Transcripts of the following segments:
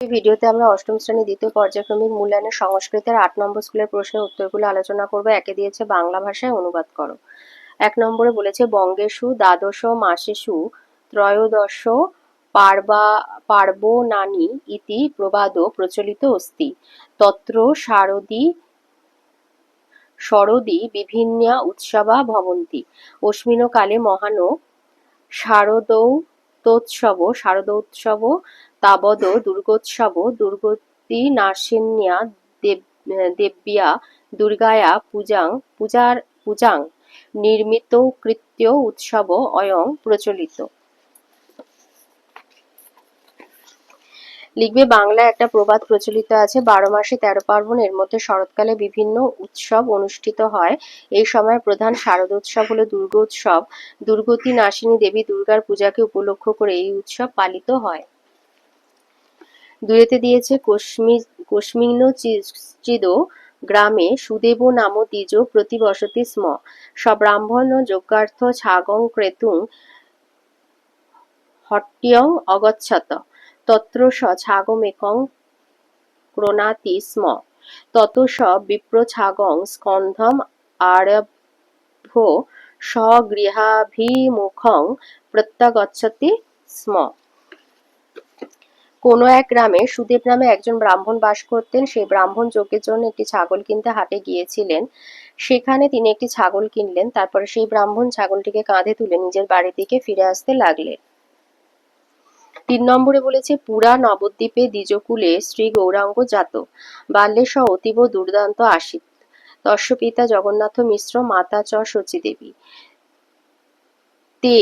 এই ভিডিওতে আমরা অষ্টম শ্রেণী দ্বিতীয় পর্যায়ক্রমিক মূল্যায়নের সংস্কৃতের ৮ নম্বর স্কুলের প্রশ্নের উত্তরগুলো আলোচনা করব। একে দিয়েছে বাংলা ভাষায় অনুবাদ করো। ১ নম্বরে বলেছে বঙ্গেষু দ্বাদশ মাসেষু ত্রয়োদশ পার্বণানি ইতি প্রবাদ প্রচলিত অস্তি তত্র শরদি বিভিন্না উৎসবা ভবন্তি অস্মিন কালে মহানো শারদোৎসব তাবদ দুর্গোৎসব দুর্গতিনাশিন্যা দেব্যা দুর্গায়া পূজাং নির্মিত কৃত্য উৎসব অয়ং প্রচলিত। লিখবে বাংলায় একটা প্রবাদ প্রচলিত আছে, ১২ মাসে ১৩ পার্বণ, এর মধ্যে শরৎকালে বিভিন্ন উৎসব অনুষ্ঠিত হয়। এই সময় প্রধান শারদোৎসব হলো দুর্গোৎসব। দুর্গতি নাশিনী দেবী দুর্গার পূজাকে উপলক্ষ করে এই উৎসব পালিত হয়। দুয়েতে দিয়েছে কস্মিন্নচিদ গ্রামে সুদেব নাম দ্বিজ প্রতিবসতি স্ম সব্রাহ্মণ যজ্ঞার্থ ছাগং ক্রেতুং হট্যং অগচ্ছত তত্র স ছাগমেকং ক্রোনাতি স্ম তত স বিপ্র ছাগং স্কন্ধম আরভ্য স্বগৃহাভিমুখং প্রত্যাগচ্ছতি স্ম। কোনো এক গ্রামে সুদেব নামে একজন ব্রাহ্মণ বাস করতেন। সেই ব্রাহ্মণ যজ্ঞের জন্য একটি ছাগল কিনতে হাটে গিয়েছিলেন। সেখানে তিনি একটি ছাগল কিনলেন। তারপরে সেই ব্রাহ্মণ ছাগলটিকে কাঁধে তুলে নিজের বাড়ির দিকে ফিরে আসতে লাগলেন। ৩ নম্বরে বলেছে পুরা নবদ্বীপে দ্বিজকুলে শ্রী গৌরাঙ্গ জাত বাল্যে স অতীব দুর্দান্ত আসিত তস্য পিতা জগন্নাথ মিশ্র মাতা চ শচীদেবী তে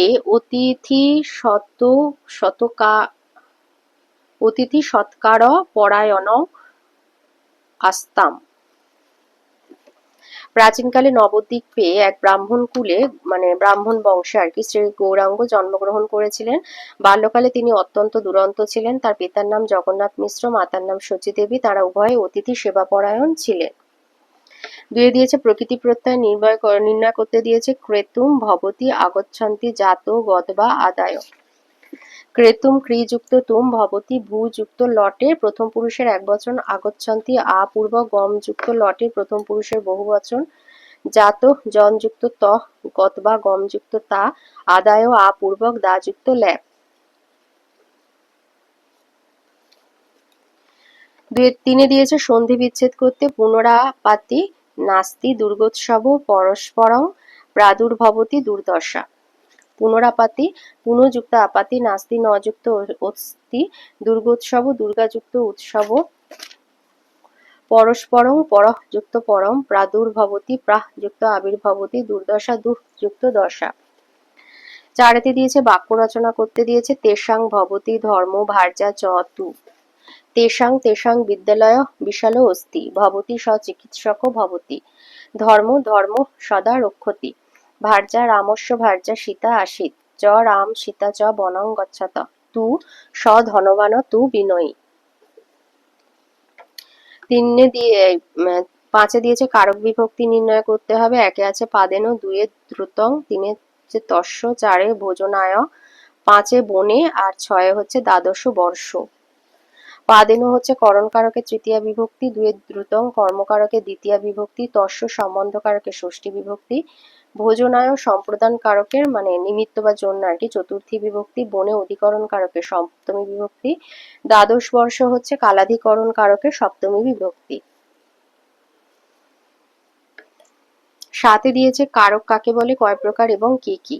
অতিথি সৎকার পরায়ণ আস্তাম। প্রাচীনকালে নবদ্বীপে এক ব্রাহ্মণ কুলে ব্রাহ্মণ বংশে শ্রী গৌরাঙ্গ জন্মগ্রহণ করেছিলেন। বাল্যকালে তিনি অত্যন্ত দুরন্ত ছিলেন। তার পিতার নাম জগন্নাথ মিশ্র, মাতার নাম শচীদেবী। তারা উভয়ে অতিথি সেবাপরায়ণ ছিলেন। দুয়ে দিয়েছে প্রকৃতি প্রত্যয় নির্ণয় করতে দিয়েছে ক্রেতুম ভবতি আগচ্ছন্তি জাত গতবা আদায়। ক্রেতুম ক্রিযুক্ত তুম ভবতি ভূ যুক্ত লটে প্রথম পুরুষের একবচন, আগচ্ছন্তি আ পূর্বক গম যুক্ত লটের প্রথম পুরুষের বহুবচন, জাত জন যুক্ত ত গতবা গম যুক্ত তা, আদায় আ পূর্বক দা যুক্ত ল্যাপ। তিনে দিয়েছে সন্ধি বিচ্ছেদ করতে পুনরাপাতি নাস্তি দুর্গোৎসব পরস্পরং প্রাদুর্ভবতি দুর্দশা। পুনরাপাতি পুনযুক্ত আপাতি নাস্তি নযুক্ত অস্তি দুর্গোৎসব দুর্গাযুক্ত উৎসব পরস্পরং পরঃ যুক্ত পরম প্রাদুর্ভবতি প্রাহ যুক্ত আবির্ভবতি দুর্দশা দুঃ যুক্ত দশা। চারেতে দিয়েছে বাক্য রচনা করতে দিয়েছে তেষাং ভবতি ধর্ম ভার্যা চ তু তেষাং বিদ্যালয় বিশাল অস্তি ভবতি স চিকিৎসক ভবতি ধর্ম সদা রক্ষতি ভার্যা রামস্য ভার্যা সীতা আসিত চ রাম সীতা চ বনং গচ্ছত তু স ধনবান তু বিনয়ী। 5 দিয়েছে কারক বিভক্তি নির্ণয় করতে হবে। একে আছে পাদেন, 2 দ্রুতং, 3 তস্য, 4 ভোজনায়, 5 বনে আর 6 হচ্ছে দ্বাদশ বর্ষ। পাদেন হচ্ছে করণ কারকের তৃতীয়া বিভক্তি, 2 দ্রুতং কর্মকারকের দ্বিতীয়া বিভক্তি, তস্য সম্বন্ধ কারকের ষষ্ঠী বিভক্তি, ভোজনায় সম্প্রদান কারকের নিমিত্ত বা জন্য চতুর্থী বিভক্তি, বনে অধিকরণ কারকের সপ্তমী বিভক্তি, দ্বাদশ বর্ষ হচ্ছে কালাধিকরণ কারকের সপ্তমী বিভক্তি। 7 দিয়েছে কারক কাকে বলে, কয় প্রকার এবং কি কি।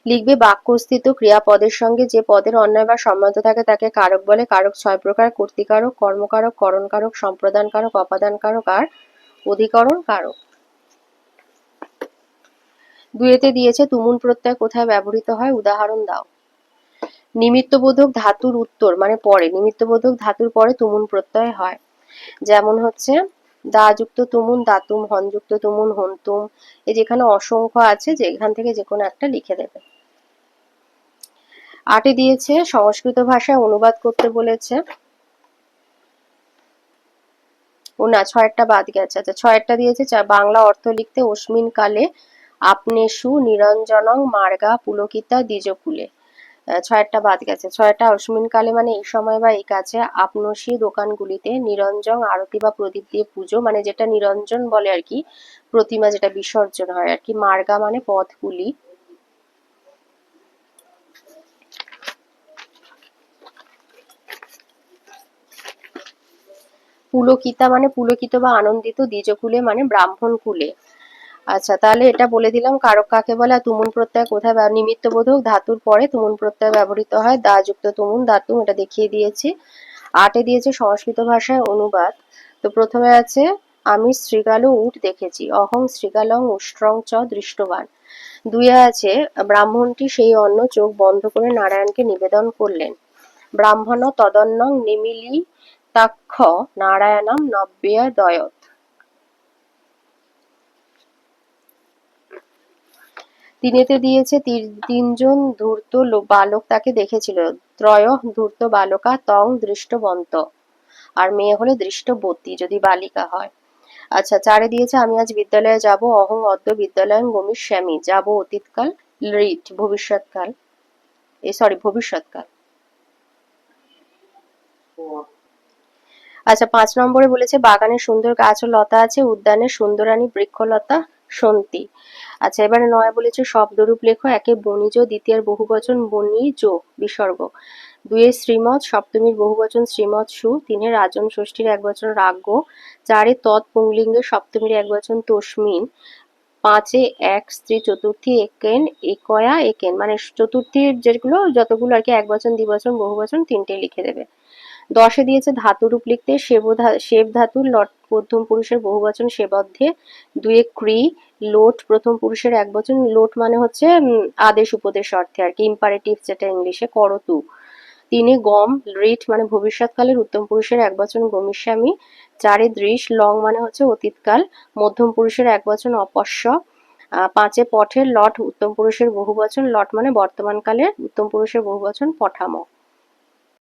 লিখবে বাক্যস্থিত ক্রিয়াপদের সঙ্গে যে পদের অন্বয় বা সম্বন্ধ থাকে তাকে কারক বলে। কারক 6 প্রকার: কর্তৃকারক, কর্মকারক, করণ কারক, সম্প্রদান কারক, অপাদান কারক আর অধিকরণ কারক। 2 দিয়েছে তুমুল প্রত্যয় কোথায় ব্যবহৃত হয়, উদাহরণ দাও। নিমিত্তবোধক ধাতুর উত্তর পরে, নিমিত্তবোধক ধাতুর পরে তুমুল প্রত্যয় হয়। যেমন হচ্ছে দা যুক্ত তুমুন দাতুম, হন যুক্ত তুমুন হন্তুম। এই যেখানে অসংখ্য আছে, যে এখান থেকে যে কোনো একটা লিখে দেবে। 8 দিয়েছে সংস্কৃত ভাষায় অনুবাদ করতে বলেছে। 6টা বাদ গেছে। আচ্ছা, 6টা দিয়েছে বাংলা অর্থ লিখতে অস্মিন কালে আপনেষু নিরঞ্জনং মার্গা পুলকিতা দ্বিজকুলে। ছয়েরটা বাদ গেছে। ছয়টা অশ্বিন কালে মানে এই সময় বা এই কাছে আপনসী দোকানগুলিতে নিরঞ্জন আরতি বা প্রদীপ দিয়ে পুজো, মানে যেটা নিরঞ্জন বলে আর কি, প্রতিমা যেটা বিসর্জন হয় আর কি। মার্গা মানে পথগুলি। পুলকিতা মানে পুলকিত বা আনন্দিত। দ্বিজকুলে মানে ব্রাহ্মণ কুলে। আচ্ছা, তাহলে এটা বলে দিলাম কারক কাকে বলে। আর তুমুন প্রত্যয় কোথায় নিমিত্তবোধক ধাতুর পরে তুমুন প্রত্যয় ব্যবহৃত হয়। দা যুক্ত তুমুন ধাতু, এটা দেখিয়ে দিয়েছি। আটে দিয়েছে সংস্কৃত ভাষায় অনুবাদ। তো প্রথমে আছে আমি শৃগালু উট দেখেছি, অহং শৃগালং উষ্ট্রং চ দৃষ্টবান। দুইয়ে আছে ব্রাহ্মণটি সেই অন্ন চোখ বন্ধ করে নারায়ণকে নিবেদন করলেন। ব্রাহ্মণ তদন্নং নিমিলিতাক্ষ নারায়ণম নব্যয়া দয়ত। তিনেতে দিয়েছে তিনজন ধূর্ত বালক তাকে দেখেছিল। ত্রয় ধূর্ত বালকা তং দৃষ্টবন্ত। আর মেয়ে হলে দৃষ্টবতী যদি বালিকা হয়। আচ্ছা, চারে দিয়েছে আমি আজ বিদ্যালয়ে যাব, অহং অদ্য বিদ্যালয়ং গমিষ্যামি। যাব অতীতকাল, লিট ভবিষ্যৎকাল, ভবিষ্যৎকাল। আচ্ছা, 5 নম্বরে বলেছে বাগানে সুন্দর গাছ ও লতা আছে, উদ্যানে সুন্দরানী বৃক্ষলতা সন্তি। আচ্ছা, এবারে 9 বলেছে শব্দরূপ লেখো। একে বণিজ, দ্বিতীয়ের বহুবচন বণিজ বিসর্গ। 2 শ্রীমৎ, সপ্তমীর বহুবচন শ্রীমৎসু। 3 রাজন, ষষ্ঠীর একবচন রাজ্ঞ। 4 তৎ পুংলিঙ্গের সপ্তমীর একবচন তস্মিন। 5 এক স্ত্রী, চতুর্থী একেন একয়া একেন, মানে চতুর্থীর যেগুলো যতগুলো আর কি একবচন দ্বিবচন বহুবচন তিনটেই লিখে দেবে। 10 দিয়েছে ধাতুরূপ লিখতে। সেব ধাতুর লট প্রথম পুরুষের বহুবচন সেবদ্ধে। 2 ক্রি, লোট প্রথম পুরুষের একবচন। লোট মানে হচ্ছে আদেশ উপদেশ অর্থে আর কি, ইম্পারেটিভ যেটা ইংলিশে, করতু। 3 গম, রিট মানে ভবিষ্যৎকালের উত্তম পুরুষের একবচন গমিষ্যামি। 4 দৃশ, লং মানে হচ্ছে অতীতকাল, মধ্যম পুরুষের একবচন অপশ্য। 5 পঠের লট উত্তম পুরুষের বহুবচন। লট মানে বর্তমানকালের উত্তম পুরুষের বহুবচন পঠামো।